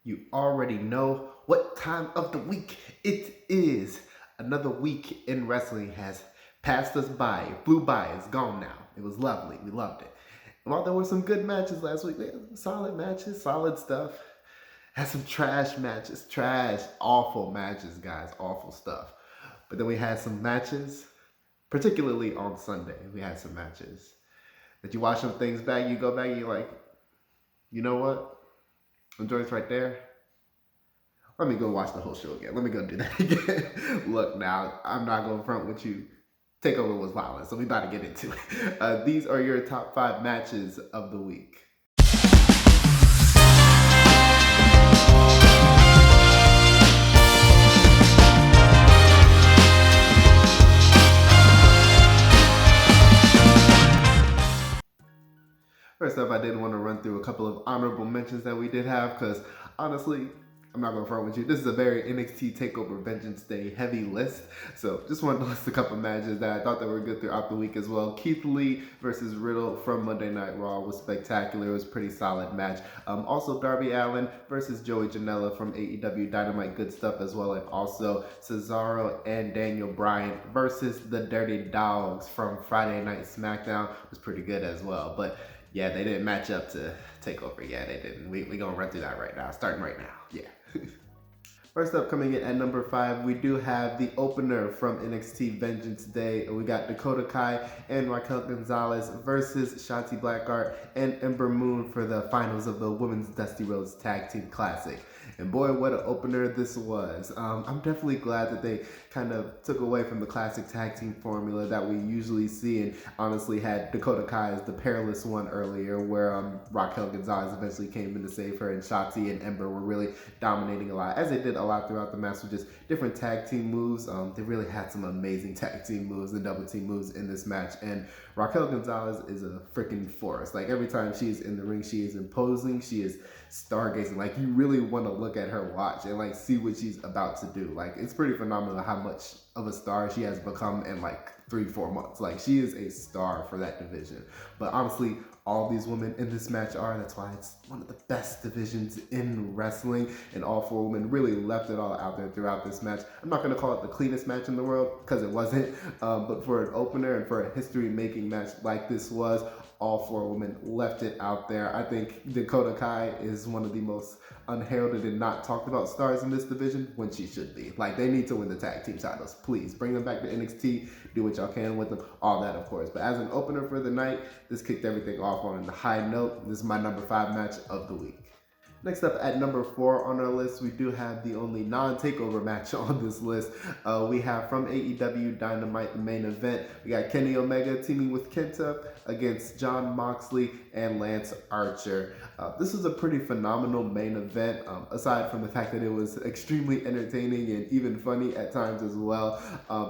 You already know what time of the week it is. Another week in wrestling has passed us by. It flew by. It's gone now. It was lovely. We loved it. And while there were some good matches last week, we had some solid matches, solid stuff. Had some trash matches, awful matches, guys, awful stuff. But then we had some matches, particularly on Sunday. We had some matches that you watch some things back, you go back, and you're like, you know what? The joint's right there. Let me go watch the whole show again. Let me go do that again. Look, now, I'm not going to front with you. TakeOver was violent, so we about to get into it. These are your top 5 matches of the week. First up, I did want to run through a couple of honorable mentions that we did have, because honestly, I'm not going to front with you. This is a very NXT TakeOver Vengeance Day heavy list. So just wanted to list a couple matches that I thought that were good throughout the week as well. Keith Lee versus Riddle from Monday Night Raw was spectacular. It was a pretty solid match. Also, Darby Allin versus Joey Janela from AEW Dynamite. Good stuff as well. And also Cesaro and Daniel Bryan versus the Dirty Dogs from Friday Night SmackDown was pretty good as well. But yeah, they didn't match up to TakeOver. Yeah, they didn't. We're going to run through that right now. Starting right now. Yeah. First up, coming in at number 5, we do have the opener from NXT Vengeance Day. We got Dakota Kai and Raquel Gonzalez versus Shakti, Blackguard and Ember for the finals of the Women's Dusty Rhodes Tag Team Classic. And boy, what an opener this was. I'm definitely glad that they kind of took away from the classic tag team formula that we usually see, and honestly had Dakota Kai as the perilous one earlier, where Raquel Gonzalez eventually came in to save her, and Shakti and Ember were really dominating a lot, as they did a lot throughout the match with just different tag team moves. They really had some amazing tag team moves and double team moves in this match, and Raquel Gonzalez is a freaking force. Like, every time she's in the ring, she is imposing, she is stargazing. Like, you really want to look at her watch and like see what she's about to do. Like, it's pretty phenomenal how much of a star she has become in like 3-4 months. Like, she is a star for that division. But honestly, all these women in this match are. That's why it's one of the best divisions in wrestling, and all 4 women really left it all out there throughout this match. I'm not going to call it the cleanest match in the world, because it wasn't, but for an opener and for a history-making match like this was, all 4 women left it out there. I think Dakota Kai is one of the most unheralded and not talked about stars in this division, when she should be. Like, they need to win the tag team titles. Please bring them back to NXT, do what y'all can with them, all that, of course. But as an opener for the night, this kicked everything off on a high note. This is my number 5 match of the week. Next up at number 4 on our list, we do have the only non-takeover match on this list. We have from AEW Dynamite, the main event. We got Kenny Omega teaming with Kenta against Jon Moxley and Lance Archer. This was a pretty phenomenal main event, aside from the fact that it was extremely entertaining and even funny at times as well.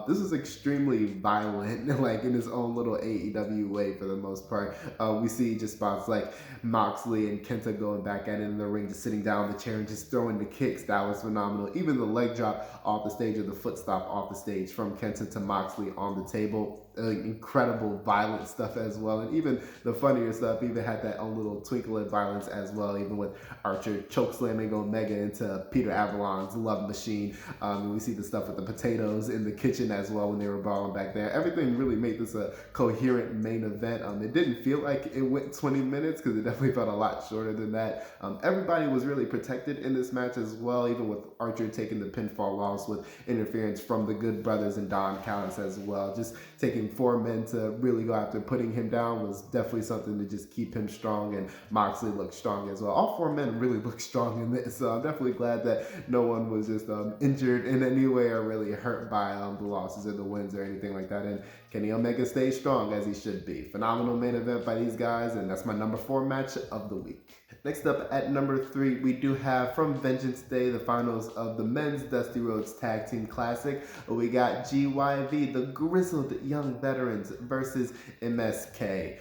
This was extremely violent, like in his own little AEW way for the most part. We see just spots like Moxley and Kenta going back at it in the ring, just sitting down on the chair and just throwing the kicks. That was phenomenal. Even the leg drop off the stage, or the foot stop off the stage from Kenta to Moxley on the table. Incredible violent stuff as well. And even the funnier stuff even had that own little twinkle of violence as well, even with Archer choke slamming Omega into Peter Avalon's love machine. We see the stuff with the potatoes in the kitchen as well when they were brawling back there. Everything really made this a coherent main event. It didn't feel like it went 20 minutes, because it definitely felt a lot shorter than that. Everybody was really protected in this match as well, even with Archer taking the pinfall loss with interference from the Good Brothers and Don Callis as well. Just taking 4 men to really go after putting him down was definitely something to just keep him strong, and Moxley looked strong as well. All 4 men really looked strong in this, so I'm definitely glad that no one was just injured in any way or really hurt by the losses or the wins or anything like that. And Kenny Omega stayed strong, as he should be. Phenomenal main event by these guys, and that's my number 4 match of the week. Next up at number 3, we do have from Vengeance Day, the finals of the Men's Dusty Rhodes Tag Team Classic. We got GYV, the Grizzled Young Veterans, versus MSK.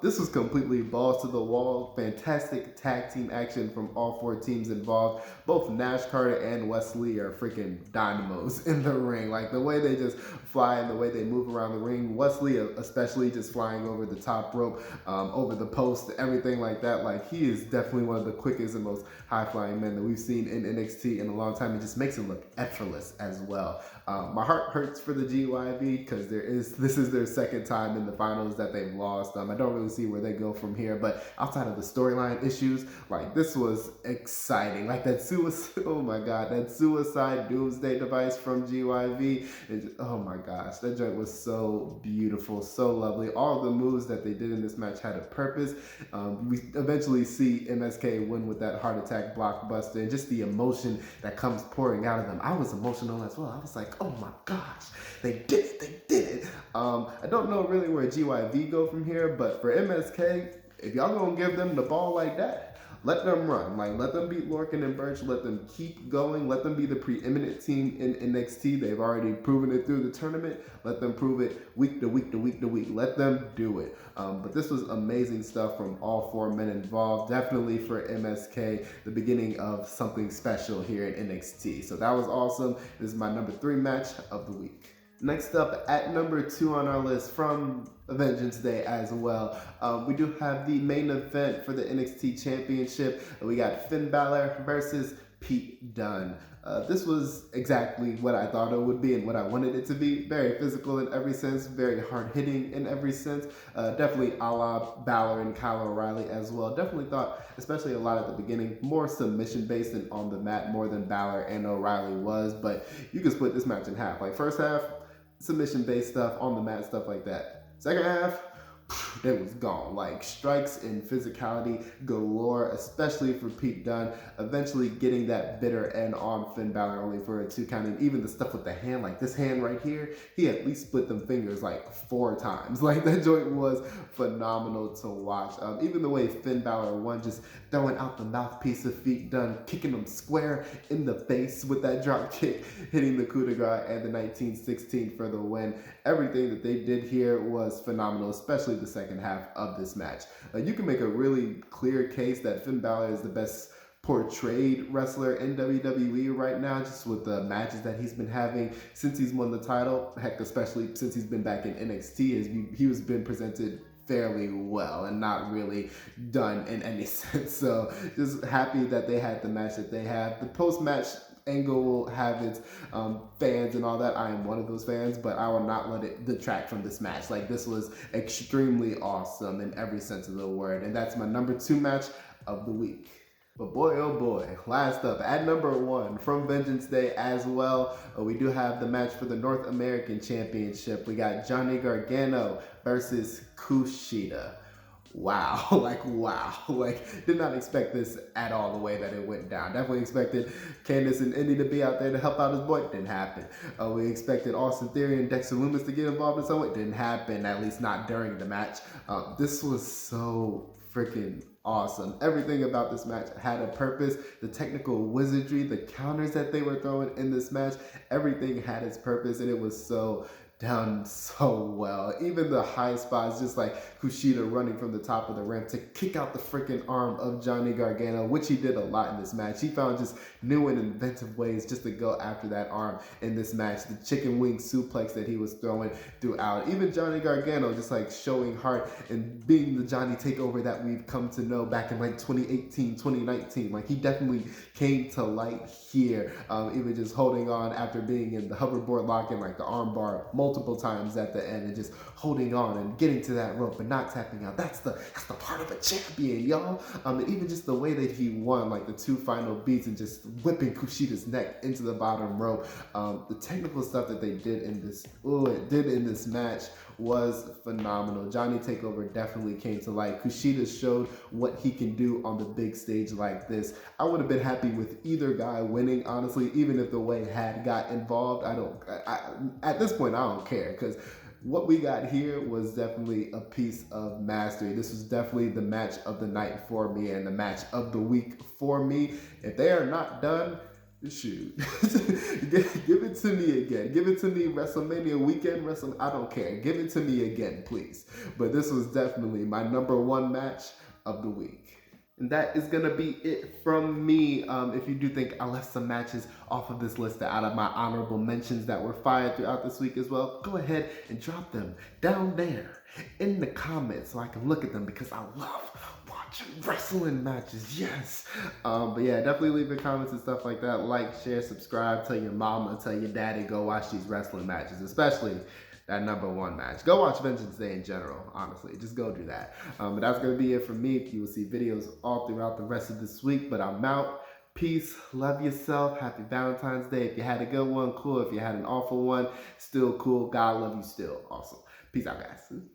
This was completely balls to the wall. Fantastic tag team action from all 4 teams involved. Both Nash Carter and Wesley are freaking dynamos in the ring. Like, the way they just fly and the way they move around the ring. Wesley especially just flying over the top rope, over the post, everything like that. Like, he is definitely one of the quickest and most high-flying men that we've seen in NXT in a long time. It just makes him look effortless as well. My heart hurts for the GYV because this is their second time in the finals that they've lost. I don't really see where they go from here, but outside of the storyline issues, like, this was exciting. Like that suicide, oh my god, that suicide doomsday device from GYV, oh my gosh, that joint was so beautiful, so lovely. All of the moves that they did in this match had a purpose. We eventually see MSK win with that heart attack blockbuster, and just the emotion that comes pouring out of them. I was emotional as well. I was like, oh my gosh, they did it, they did it. I don't know really where GYV go from here, but for MSK, if y'all gonna give them the ball like that, let them run. Like, let them beat Lorcan and Birch. Let them keep going. Let them be the preeminent team in NXT. They've already proven it through the tournament. Let them prove it week to week to week to week. Let them do it. But this was amazing stuff from all four men involved. Definitely for MSK, the beginning of something special here in NXT. So that was awesome. This is my number 3 match of the week. Next up, at number 2 on our list from Vengeance Day as well, we do have the main event for the NXT Championship. We got Finn Balor versus Pete Dunne. This was exactly what I thought it would be and what I wanted it to be. Very physical in every sense, very hard-hitting in every sense. Definitely a la Balor and Kyle O'Reilly as well. Definitely thought, especially a lot at the beginning, more submission-based and on the mat more than Balor and O'Reilly was. But you can split this match in half. Like, first half, submission-based stuff, on the mat stuff like that. Second half, it was gone. Like, strikes and physicality galore, especially for Pete Dunne. Eventually getting that bitter end on Finn Balor only for a 2 count. And even the stuff with the hand, like this hand right here, he at least split them fingers like 4 times. Like, that joint was phenomenal to watch. Even the way Finn Balor won, just throwing out the mouthpiece of Pete Dunne, kicking him square in the face with that drop kick, hitting the coup de grace and the 1916 for the win. Everything that they did here was phenomenal, especially the second half of this match. You can make a really clear case that Finn Balor is the best portrayed wrestler in WWE right now, just with the matches that he's been having since he's won the title. Heck, especially since he's been back in NXT, he was been presented fairly well and not really done in any sense. So just happy that they had the match that they have. The post-match angle will have its fans and all that. I am one of those fans, but I will not let it detract from this match. Like, this was extremely awesome in every sense of the word, and that's my number 2 match of the week. But boy, oh boy, last up at number 1 from Vengeance Day as well, we do have the match for the North American Championship. We got Johnny Gargano versus Kushida. Wow, like, did not expect this at all the way that it went down. Definitely expected Candice and Indy to be out there to help out his boy. Didn't happen. We expected Austin Theory and Dexter Lumis to get involved in some way. Didn't happen, at least not during the match. This was so freaking awesome. Everything about this match had a purpose. The technical wizardry, the counters that they were throwing in this match, everything had its purpose, and it was so done so well. Even the high spots, just like Kushida running from the top of the ramp to kick out the freaking arm of Johnny Gargano, which he did a lot in this match. He found just new and inventive ways just to go after that arm in this match. The chicken wing suplex that he was throwing throughout. Even Johnny Gargano just like showing heart and being the Johnny takeover that we've come to know back in like 2018, 2019. Like, he definitely came to light here. Even just holding on after being in the hoverboard lock and like the arm bar multiple times at the end, and just holding on and getting to that rope and not tapping out. That's the part of a champion, y'all. And even just the way that he won, like the 2 final beats and just whipping Kushida's neck into the bottom rope. The technical stuff that they did in this match was phenomenal. Johnny Takeover definitely came to light. Kushida showed what he can do on the big stage like this. I would have been happy with either guy winning, honestly, even if the way had got involved. At this point, I don't care, because what we got here was definitely a piece of mastery. This was definitely the match of the night for me and the match of the week for me. If they are not done, shoot, give it to me again. Give it to me WrestleMania weekend. I don't care. Give it to me again, please. But this was definitely my number 1 match of the week. And that is going to be it from me. If you do think I left some matches off of this list out of my honorable mentions that were fired throughout this week as well, go ahead and drop them down there in the comments so I can look at them, because I love watching watching wrestling matches, yes. But yeah, definitely leave your comments and stuff like that. Like, share, subscribe, tell your mama, tell your daddy, go watch these wrestling matches, especially that #1 match. Go watch Vengeance Day in general, honestly. Just go do that. But that's going to be it for me. You will see videos all throughout the rest of this week, but I'm out. Peace, love yourself, happy Valentine's Day. If you had a good one, cool. If you had an awful one, still cool. God love you still. Awesome. Peace out, guys.